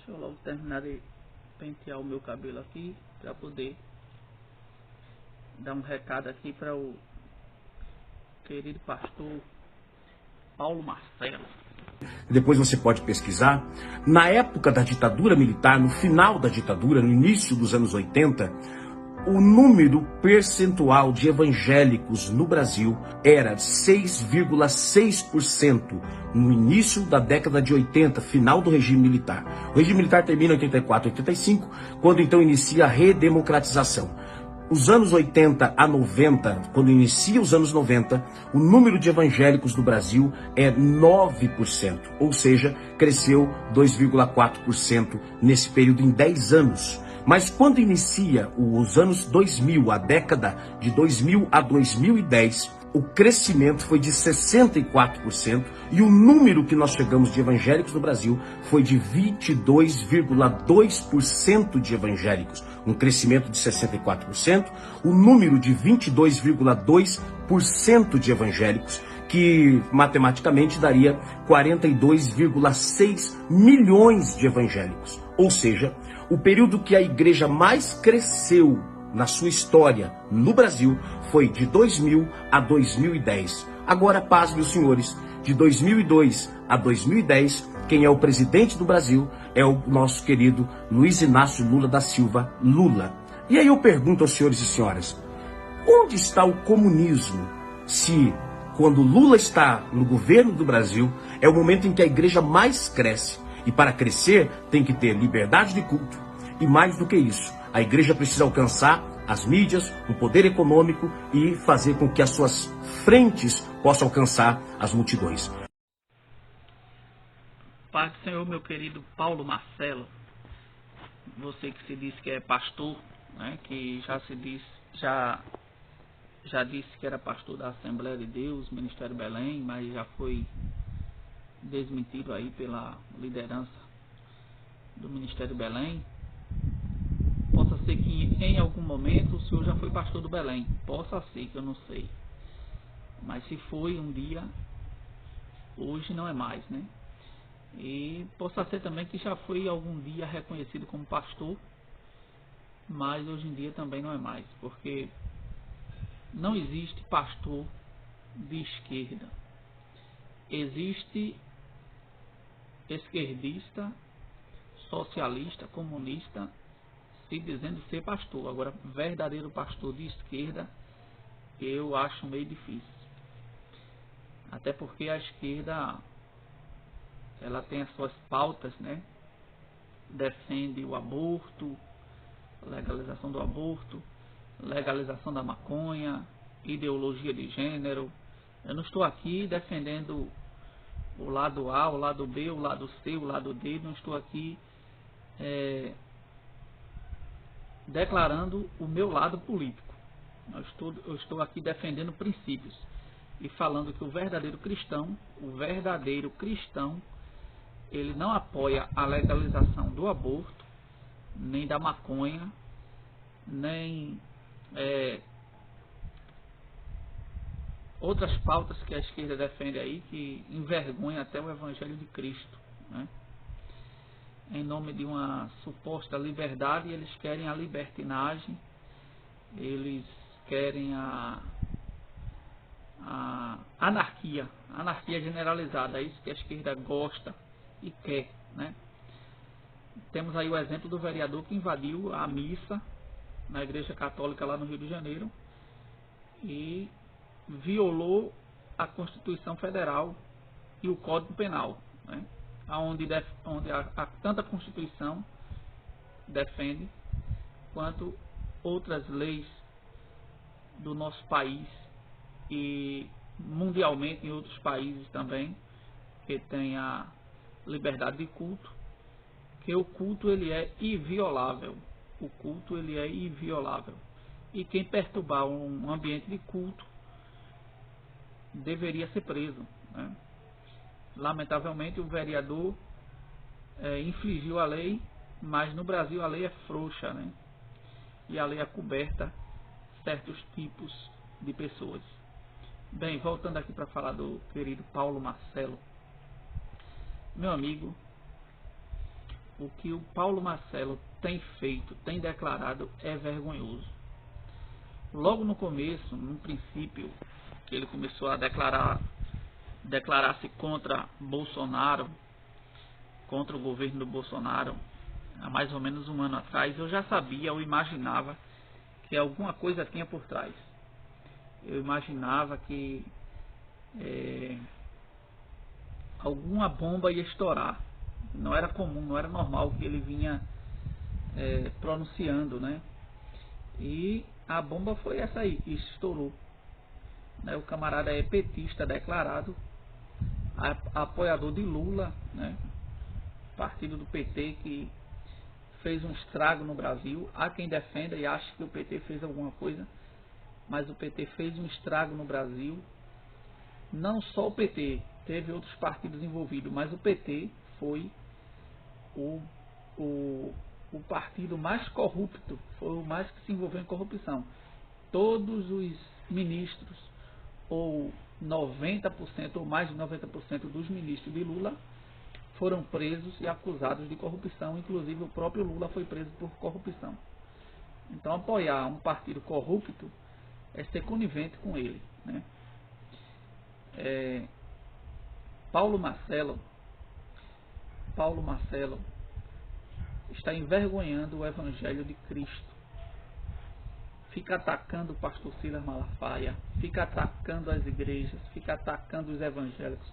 Deixa eu logo terminar de pentear o meu cabelo aqui para poder dar um recado aqui para o querido pastor Paulo Marcelo. Depois você pode pesquisar. Na época da ditadura militar, no final da ditadura, no início dos anos 80, o número percentual de evangélicos no Brasil era 6,6% no início da década de 80, final do regime militar. O regime militar termina em 84, 85, quando então inicia a redemocratização. Os anos 80 a 90, quando inicia os anos 90, o número de evangélicos no Brasil é 9%, ou seja, cresceu 2,4% nesse período em 10 anos. Mas quando inicia os anos 2000, a década de 2000 a 2010, o crescimento foi de 64% e o número que nós chegamos de evangélicos no Brasil foi de 22,2% de evangélicos. Um crescimento de 64%, o número de 22,2% de evangélicos, que matematicamente daria 42,6 milhões de evangélicos. Ou seja, o período que a igreja mais cresceu na sua história no Brasil foi de 2000 a 2010. Agora, paz, meus senhores, de 2002 a 2010, quem é o presidente do Brasil é o nosso querido Luiz Inácio Lula da Silva, Lula. E aí eu pergunto aos senhores e senhoras, onde está o comunismo se, quando Lula está no governo do Brasil, é o momento em que a igreja mais cresce? E para crescer tem que ter liberdade de culto. E mais do que isso, a igreja precisa alcançar as mídias, o poder econômico e fazer com que as suas frentes possam alcançar as multidões. Pai do Senhor, meu querido Paulo Marcelo, você que se diz que é pastor, né, que já disse que era pastor da Assembleia de Deus, Ministério Belém, mas já foi desmentido aí pela liderança do Ministério Belém. Possa ser que em algum momento o senhor já foi pastor do Belém, possa ser, que eu não sei, mas se foi um dia, hoje não é mais, né? E possa ser também que já foi algum dia reconhecido como pastor, mas hoje em dia também não é mais, porque não existe pastor de esquerda. Existe esquerdista, socialista, comunista, se dizendo ser pastor. Agora, verdadeiro pastor de esquerda, eu acho meio difícil. Até porque a esquerda, ela tem as suas pautas, né? Defende o aborto, legalização do aborto, legalização da maconha, ideologia de gênero. Eu não estou aqui defendendo o lado A, o lado B, o lado C, o lado D. Não estou aqui declarando o meu lado político. Eu estou aqui defendendo princípios e falando que o verdadeiro cristão, ele não apoia a legalização do aborto, nem da maconha, nem outras pautas que a esquerda defende aí, que envergonha até o Evangelho de Cristo, né? Em nome de uma suposta liberdade, eles querem a libertinagem, eles querem a anarquia generalizada. É isso que a esquerda gosta e quer, né? Temos aí o exemplo do vereador que invadiu a missa na Igreja Católica lá no Rio de Janeiro e violou a Constituição Federal e o Código Penal, né? Onde tanto a Constituição defende, quanto outras leis do nosso país e mundialmente em outros países também, que tem a liberdade de culto, que o culto ele é inviolável. O culto ele é inviolável. E quem perturbar um ambiente de culto deveria ser preso, né? Lamentavelmente o vereador infligiu a lei, mas no Brasil a lei é frouxa, né? E a lei acoberta certos tipos de pessoas. Bem, voltando aqui para falar do querido Paulo Marcelo, meu amigo, o que o Paulo Marcelo tem feito, tem declarado, é vergonhoso. Logo no começo, no princípio, que ele começou a declarar-se contra Bolsonaro, contra o governo do Bolsonaro, há mais ou menos um ano atrás, eu já sabia, eu imaginava que alguma coisa tinha por trás. Eu imaginava que alguma bomba ia estourar. Não era comum, não era normal o que ele vinha pronunciando, né? E a bomba foi essa aí, que estourou. Né? O camarada é petista declarado, apoiador de Lula, né? Partido do PT que fez um estrago no Brasil. Há quem defenda e acha que o PT fez alguma coisa, mas o PT fez um estrago no Brasil. Não só o PT, teve outros partidos envolvidos, mas o PT foi o partido mais corrupto, foi o mais que se envolveu em corrupção. Todos os ministros, ou 90% ou mais de 90% dos ministros de Lula foram presos e acusados de corrupção, inclusive o próprio Lula foi preso por corrupção. Então apoiar um partido corrupto é ser conivente com ele, né? Paulo Marcelo está envergonhando o Evangelho de Cristo. Fica atacando o pastor Silas Malafaia, fica atacando as igrejas, fica atacando os evangélicos.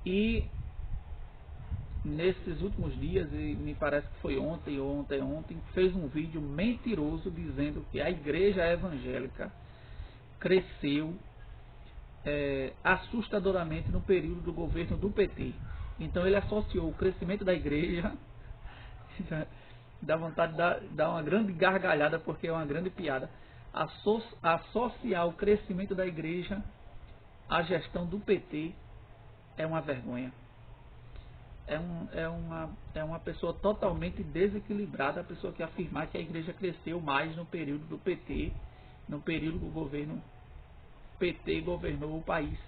E nesses últimos dias, e me parece que foi ontem, fez um vídeo mentiroso dizendo que a igreja evangélica cresceu assustadoramente no período do governo do PT. Então ele associou o crescimento da igreja, dá vontade de dar uma grande gargalhada porque é uma grande piada, associar o crescimento da igreja à gestão do PT é uma vergonha. É uma pessoa totalmente desequilibrada, a pessoa que afirmar que a igreja cresceu mais no período do PT, no período do governo PT governou o país,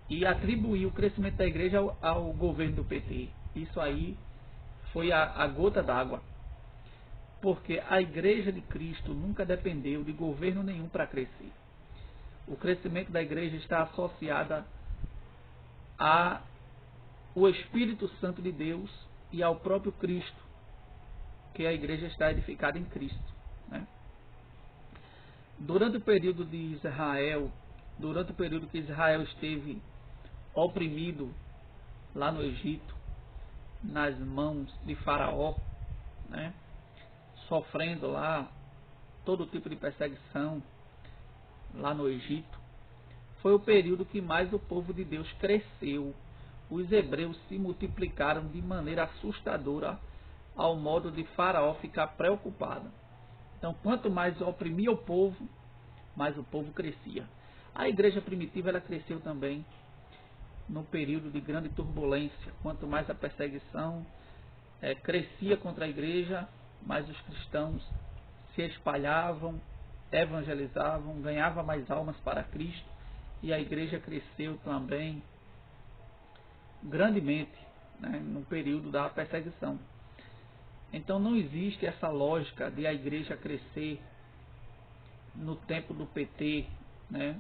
e atribuir o crescimento da igreja ao governo do PT. Isso aí foi a gota d'água, porque a igreja de Cristo nunca dependeu de governo nenhum para crescer. O crescimento da igreja está associado ao Espírito Santo de Deus e ao próprio Cristo, que a igreja está edificada em Cristo, né? Durante o período de Israel, durante o período que Israel esteve oprimido lá no Egito, nas mãos de Faraó, né, sofrendo lá todo tipo de perseguição lá no Egito, foi o período que mais o povo de Deus cresceu. Os hebreus se multiplicaram de maneira assustadora, ao modo de Faraó ficar preocupado. Então, quanto mais oprimia o povo, mais o povo crescia. A igreja primitiva ela cresceu também no período de grande turbulência. Quanto mais a perseguição crescia contra a igreja, mais os cristãos se espalhavam, evangelizavam, ganhavam mais almas para Cristo, e a igreja cresceu também grandemente, né, no período da perseguição. Então não existe essa lógica de a igreja crescer no tempo do PT, né,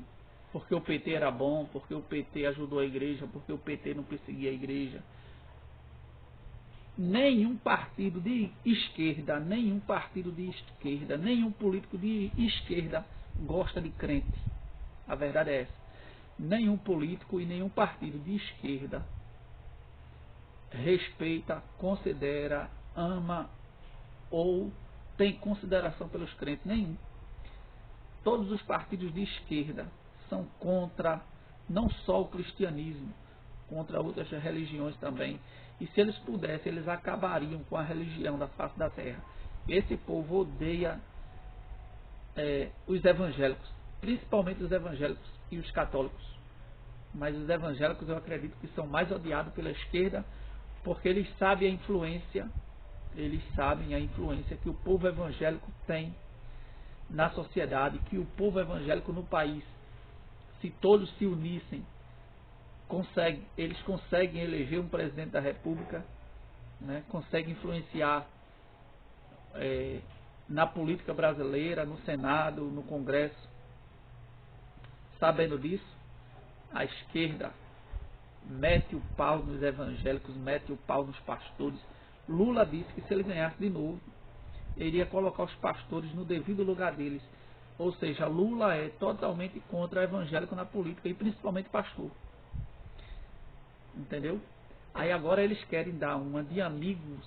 porque o PT era bom, porque o PT ajudou a igreja, porque o PT não perseguia a igreja. Nenhum partido de esquerda, nenhum político de esquerda gosta de crente. A verdade é essa. Nenhum político e nenhum partido de esquerda respeita, considera, ama ou tem consideração pelos crentes. Nenhum. Todos os partidos de esquerda são contra não só o cristianismo, contra outras religiões também. E se eles pudessem, eles acabariam com a religião da face da terra. Esse povo odeia os evangélicos, principalmente os evangélicos e os católicos. Mas os evangélicos eu acredito que são mais odiados pela esquerda, porque eles sabem a influência que o povo evangélico tem na sociedade, que o povo evangélico no país, se todos se unissem, eles conseguem eleger um presidente da República né, consegue influenciar na política brasileira, no Senado, no Congresso. Sabendo disso, a esquerda mete o pau nos evangélicos, mete o pau nos pastores. Lula disse que se ele ganhasse de novo, ele iria colocar os pastores no devido lugar deles. Ou seja, Lula é totalmente contra o evangélico na política, e principalmente pastor. Entendeu? Aí agora eles querem dar uma de amigos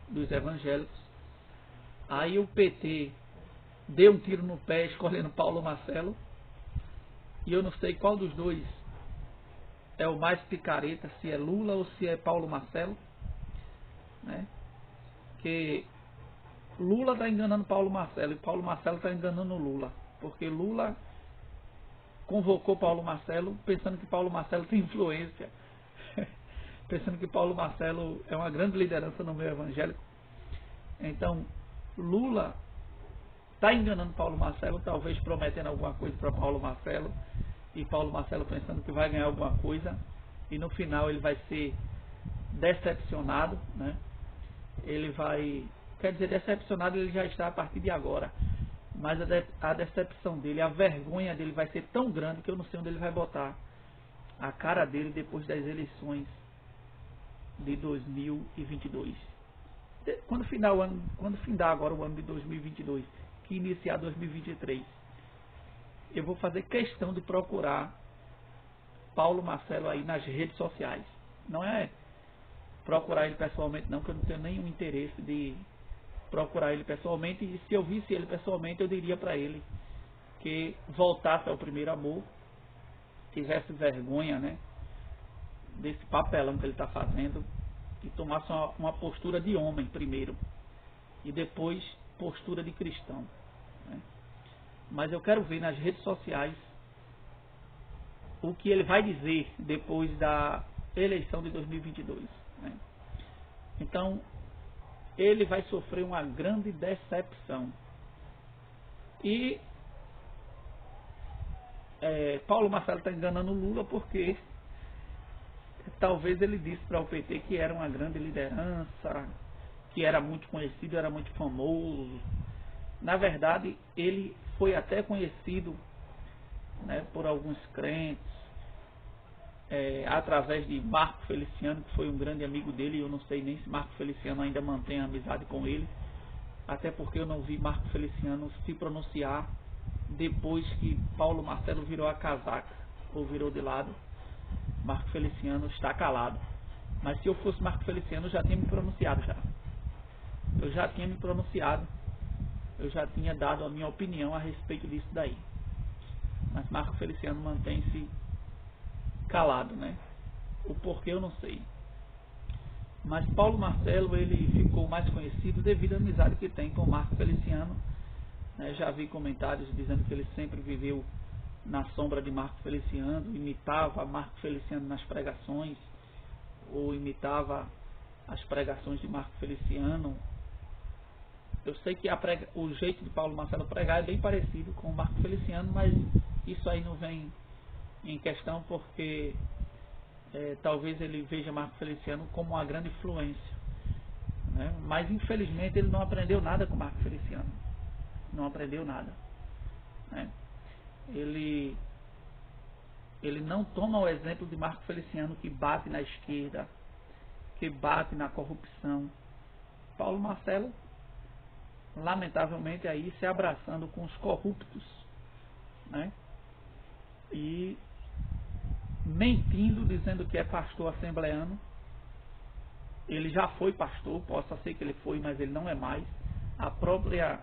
dos evangélicos. Aí o PT deu um tiro no pé escolhendo Paulo Marcelo. E eu não sei qual dos dois é o mais picareta, se é Lula ou se é Paulo Marcelo, né? Que Lula está enganando Paulo Marcelo e Paulo Marcelo está enganando Lula, porque Lula convocou Paulo Marcelo pensando que Paulo Marcelo tem influência, pensando que Paulo Marcelo é uma grande liderança no meio evangélico. Então Lula está enganando Paulo Marcelo, talvez prometendo alguma coisa para Paulo Marcelo, e Paulo Marcelo pensando que vai ganhar alguma coisa, e no final ele vai ser decepcionado, né? Ele vai, quer dizer, decepcionado ele já está a partir de agora, mas a decepção dele, a vergonha dele vai ser tão grande que eu não sei onde ele vai botar a cara dele depois das eleições de 2022. Quando findar agora o ano de 2022, que iniciar 2023, eu vou fazer questão de procurar Paulo Marcelo aí nas redes sociais. Não é procurar ele pessoalmente não, que eu não tenho nenhum interesse de procurar ele pessoalmente, e se eu visse ele pessoalmente eu diria para ele que voltasse ao primeiro amor, tivesse vergonha, né, desse papelão que ele está fazendo, e tomasse uma postura de homem primeiro e depois postura de cristão, né? Mas eu quero ver nas redes sociais o que ele vai dizer depois da eleição de 2022, né? Então ele vai sofrer uma grande decepção. E Paulo Marcelo está enganando Lula porque talvez ele disse para o PT que era uma grande liderança, que era muito conhecido, era muito famoso. Na verdade, ele foi até conhecido, né, por alguns crentes, através de Marco Feliciano, que foi um grande amigo dele. E eu não sei nem se Marco Feliciano ainda mantém amizade com ele, até porque eu não vi Marco Feliciano se pronunciar depois que Paulo Marcelo virou a casaca, ou virou de lado. Marco Feliciano está calado. Mas se eu fosse Marco Feliciano, eu já tinha me pronunciado já. Eu já tinha me pronunciado. Eu já tinha dado a minha opinião a respeito disso daí. Mas Marco Feliciano mantém-se calado, né? O porquê eu não sei. Mas Paulo Marcelo, ele ficou mais conhecido devido à amizade que tem com Marco Feliciano, né? Já vi comentários dizendo que ele sempre viveu na sombra de Marco Feliciano, imitava Marco Feliciano nas pregações, ou imitava as pregações de Marco Feliciano. Eu sei que o jeito de Paulo Marcelo pregar é bem parecido com o Marco Feliciano, mas isso aí não vem em questão, porque talvez ele veja Marco Feliciano como uma grande influência, né? Mas infelizmente ele não aprendeu nada com Marco Feliciano. Não aprendeu nada, né? Ele não toma o exemplo de Marco Feliciano, que bate na esquerda, que bate na corrupção. Paulo Marcelo, lamentavelmente, aí se abraçando com os corruptos, né? E mentindo, dizendo que é pastor assembleano. Ele já foi pastor, possa ser que ele foi, mas ele não é mais. A própria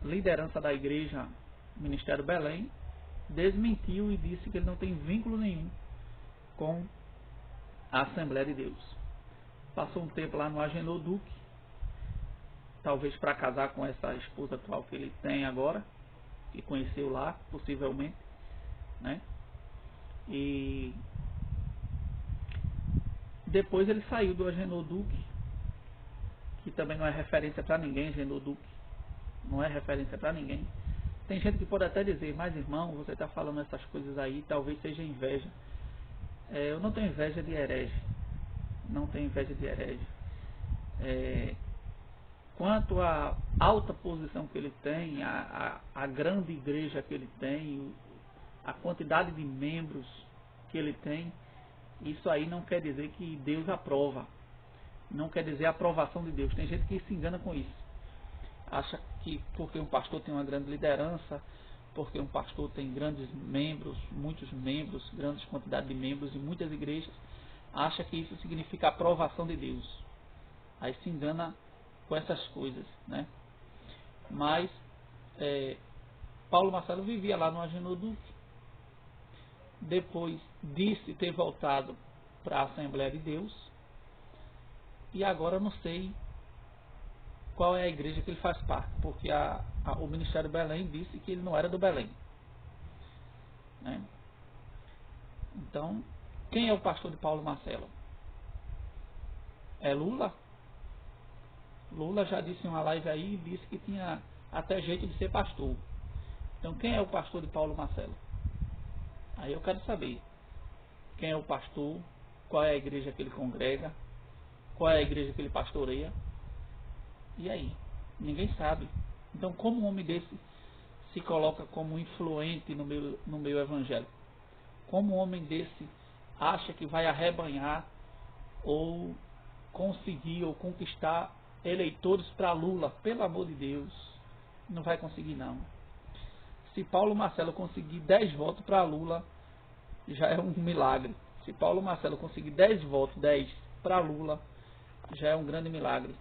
liderança da igreja Ministério Belém desmentiu e disse que ele não tem vínculo nenhum com a Assembleia de Deus. Passou um tempo lá no Agenor Duque, talvez para casar com essa esposa atual que ele tem agora, que conheceu lá, possivelmente, né? E depois ele saiu do Agenor Duque, que também não é referência para ninguém. Agenor Duque não é referência para ninguém. Tem gente que pode até dizer, mas irmão, você está falando essas coisas aí, talvez seja inveja. Eu não tenho inveja de herege. Não tenho inveja de herege. quanto à alta posição que ele tem, a grande igreja que ele tem, a quantidade de membros que ele tem, isso aí não quer dizer que Deus aprova. Não quer dizer a aprovação de Deus. Tem gente que se engana com isso. Acha que porque um pastor tem uma grande liderança, porque um pastor tem grandes membros, muitos membros, grandes quantidades de membros em muitas igrejas, acha que isso significa a aprovação de Deus. Aí se engana com essas coisas, né? Mas Paulo Marcelo vivia lá no Agenor Duque. Depois disse ter voltado para a Assembleia de Deus. E agora eu não sei qual é a igreja que ele faz parte, porque o Ministério Belém disse que ele não era do Belém, né? Então, quem é o pastor de Paulo Marcelo? É Lula? Lula já disse em uma live aí, disse que tinha até jeito de ser pastor. Então, quem é o pastor de Paulo Marcelo? Aí eu quero saber quem é o pastor, qual é a igreja que ele congrega, qual é a igreja que ele pastoreia. E aí? Ninguém sabe. Então, como um homem desse se coloca como influente no meio evangélico? Como um homem desse acha que vai arrebanhar ou conseguir ou conquistar eleitores para Lula? Pelo amor de Deus, não vai conseguir não. Se Paulo Marcelo conseguir 10 votos para Lula, já é um milagre. Se Paulo Marcelo conseguir 10 votos, 10 para Lula, já é um grande milagre.